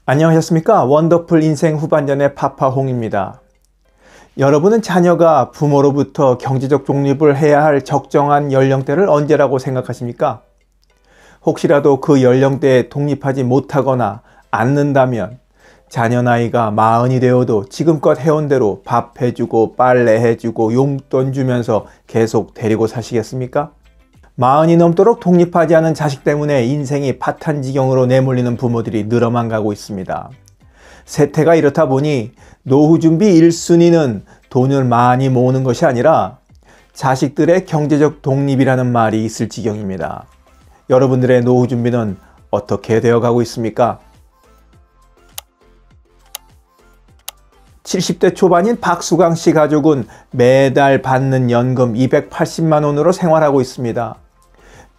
안녕하셨습니까? 원더풀 인생 후반전의 파파홍입니다. 여러분은 자녀가 부모로부터 경제적 독립을 해야 할 적정한 연령대를 언제라고 생각하십니까? 혹시라도 그 연령대에 독립하지 못하거나 않는다면 자녀 나이가 40이 되어도 지금껏 해온 대로 밥 해주고 빨래 해주고 용돈 주면서 계속 데리고 사시겠습니까? 40이 넘도록 독립하지 않은 자식 때문에 인생이 파탄지경으로 내몰리는 부모들이 늘어만 가고 있습니다. 세태가 이렇다 보니 노후 준비 1순위는 돈을 많이 모으는 것이 아니라 자식들의 경제적 독립이라는 말이 있을 지경입니다. 여러분들의 노후 준비는 어떻게 되어가고 있습니까? 70대 초반인 박수강 씨 가족은 매달 받는 연금 280만 원으로 생활하고 있습니다.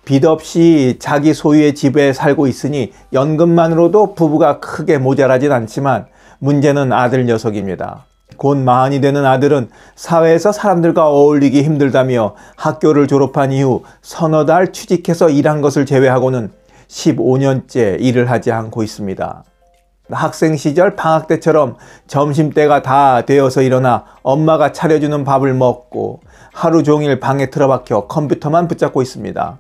빚 없이 자기 소유의 집에 살고 있으니 연금만으로도 부부가 크게 모자라진 않지만 문제는 아들 녀석입니다. 곧 40이 되는 아들은 사회에서 사람들과 어울리기 힘들다며 학교를 졸업한 이후 서너 달 취직해서 일한 것을 제외하고는 15년째 일을 하지 않고 있습니다. 학생 시절 방학 때처럼 점심때가 다 되어서 일어나 엄마가 차려주는 밥을 먹고 하루 종일 방에 틀어박혀 컴퓨터만 붙잡고 있습니다.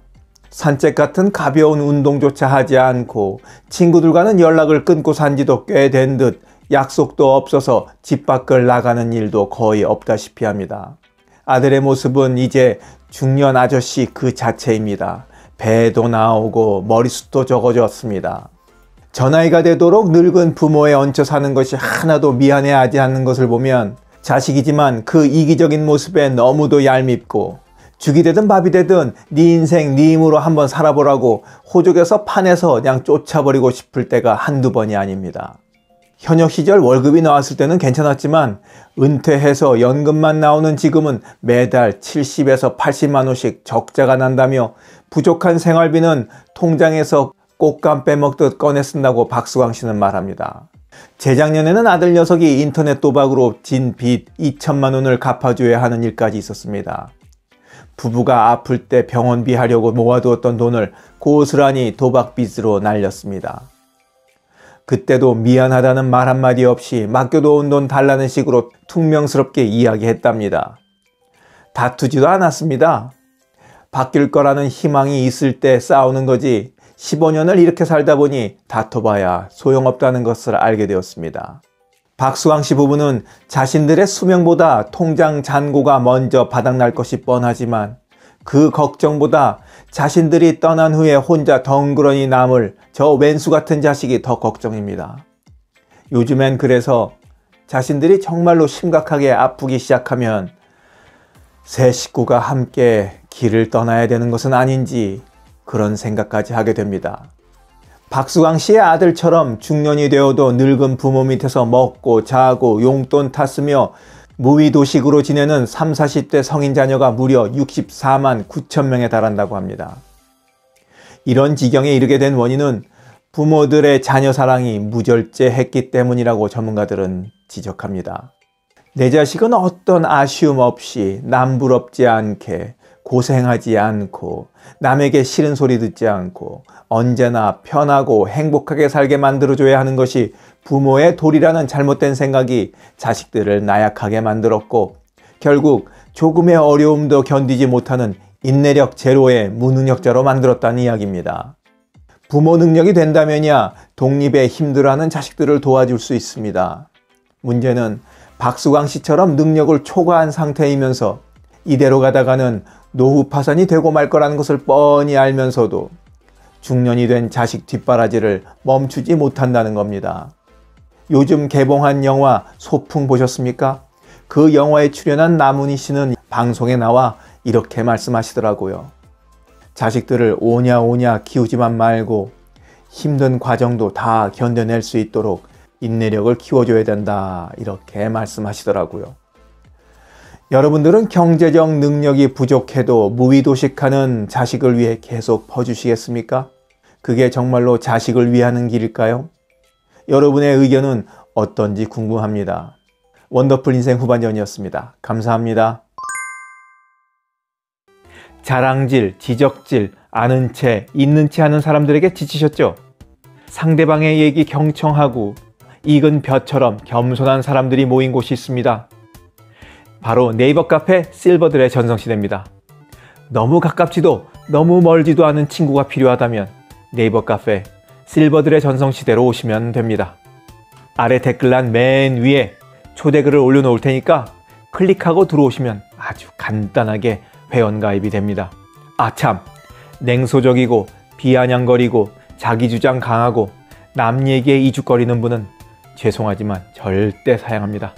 산책 같은 가벼운 운동조차 하지 않고 친구들과는 연락을 끊고 산 지도 꽤 된 듯 약속도 없어서 집 밖을 나가는 일도 거의 없다시피 합니다. 아들의 모습은 이제 중년 아저씨 그 자체입니다. 배도 나오고 머리숱도 적어졌습니다. 저 나이가 되도록 늙은 부모에 얹혀 사는 것이 하나도 미안해하지 않는 것을 보면 자식이지만 그 이기적인 모습에 너무도 얄밉고 죽이 되든 밥이 되든 네 인생 네 힘으로 한번 살아보라고 호적에서 판에서 그냥 쫓아버리고 싶을 때가 한두 번이 아닙니다. 현역 시절 월급이 나왔을 때는 괜찮았지만 은퇴해서 연금만 나오는 지금은 매달 70에서 80만 원씩 적자가 난다며 부족한 생활비는 통장에서 꽃감 빼먹듯 꺼내 쓴다고 박수광 씨는 말합니다. 재작년에는 아들 녀석이 인터넷 도박으로 진 빚 2천만 원을 갚아줘야 하는 일까지 있었습니다. 부부가 아플 때 병원비 하려고 모아두었던 돈을 고스란히 도박빚으로 날렸습니다. 그때도 미안하다는 말 한마디 없이 맡겨놓은 돈 달라는 식으로 퉁명스럽게 이야기했답니다. 다투지도 않았습니다. 바뀔 거라는 희망이 있을 때 싸우는 거지 15년을 이렇게 살다 보니 다퉈봐야 소용없다는 것을 알게 되었습니다. 박수광 씨 부부는 자신들의 수명보다 통장 잔고가 먼저 바닥날 것이 뻔하지만 그 걱정보다 자신들이 떠난 후에 혼자 덩그러니 남을 저 왼수 같은 자식이 더 걱정입니다. 요즘엔 그래서 자신들이 정말로 심각하게 아프기 시작하면 세 식구가 함께 길을 떠나야 되는 것은 아닌지 그런 생각까지 하게 됩니다. 박수광 씨의 아들처럼 중년이 되어도 늙은 부모 밑에서 먹고 자고 용돈 탔으며 무위도식으로 지내는 30, 40대 성인 자녀가 무려 64만 9천 명에 달한다고 합니다. 이런 지경에 이르게 된 원인은 부모들의 자녀 사랑이 무절제했기 때문이라고 전문가들은 지적합니다. 내 자식은 어떤 아쉬움 없이 남부럽지 않게 고생하지 않고 남에게 싫은 소리 듣지 않고 언제나 편하고 행복하게 살게 만들어줘야 하는 것이 부모의 도리라는 잘못된 생각이 자식들을 나약하게 만들었고 결국 조금의 어려움도 견디지 못하는 인내력 제로의 무능력자로 만들었다는 이야기입니다. 부모 능력이 된다면야 독립에 힘들어하는 자식들을 도와줄 수 있습니다. 문제는 박수광 씨처럼 능력을 초과한 상태이면서 이대로 가다가는 노후 파산이 되고 말 거라는 것을 뻔히 알면서도 중년이 된 자식 뒷바라지를 멈추지 못한다는 겁니다. 요즘 개봉한 영화 소풍 보셨습니까? 그 영화에 출연한 나문희 씨는 방송에 나와 이렇게 말씀하시더라고요. 자식들을 오냐 키우지만 말고 힘든 과정도 다 견뎌낼 수 있도록 인내력을 키워줘야 된다 이렇게 말씀하시더라고요. 여러분들은 경제적 능력이 부족해도 무위도식하는 자식을 위해 계속 퍼주시겠습니까? 그게 정말로 자식을 위하는 길일까요? 여러분의 의견은 어떤지 궁금합니다. 원더풀 인생 후반전이었습니다. 감사합니다. 자랑질, 지적질, 아는 채, 있는 채 하는 사람들에게 지치셨죠? 상대방의 얘기 경청하고 익은 벼처럼 겸손한 사람들이 모인 곳이 있습니다. 바로 네이버 카페 실버들의 전성시대입니다. 너무 가깝지도 너무 멀지도 않은 친구가 필요하다면 네이버 카페 실버들의 전성시대로 오시면 됩니다. 아래 댓글란 맨 위에 초대글을 올려놓을 테니까 클릭하고 들어오시면 아주 간단하게 회원가입이 됩니다. 아참, 냉소적이고 비아냥거리고 자기주장 강하고 남 얘기에 이죽거리는 분은 죄송하지만 절대 사양합니다.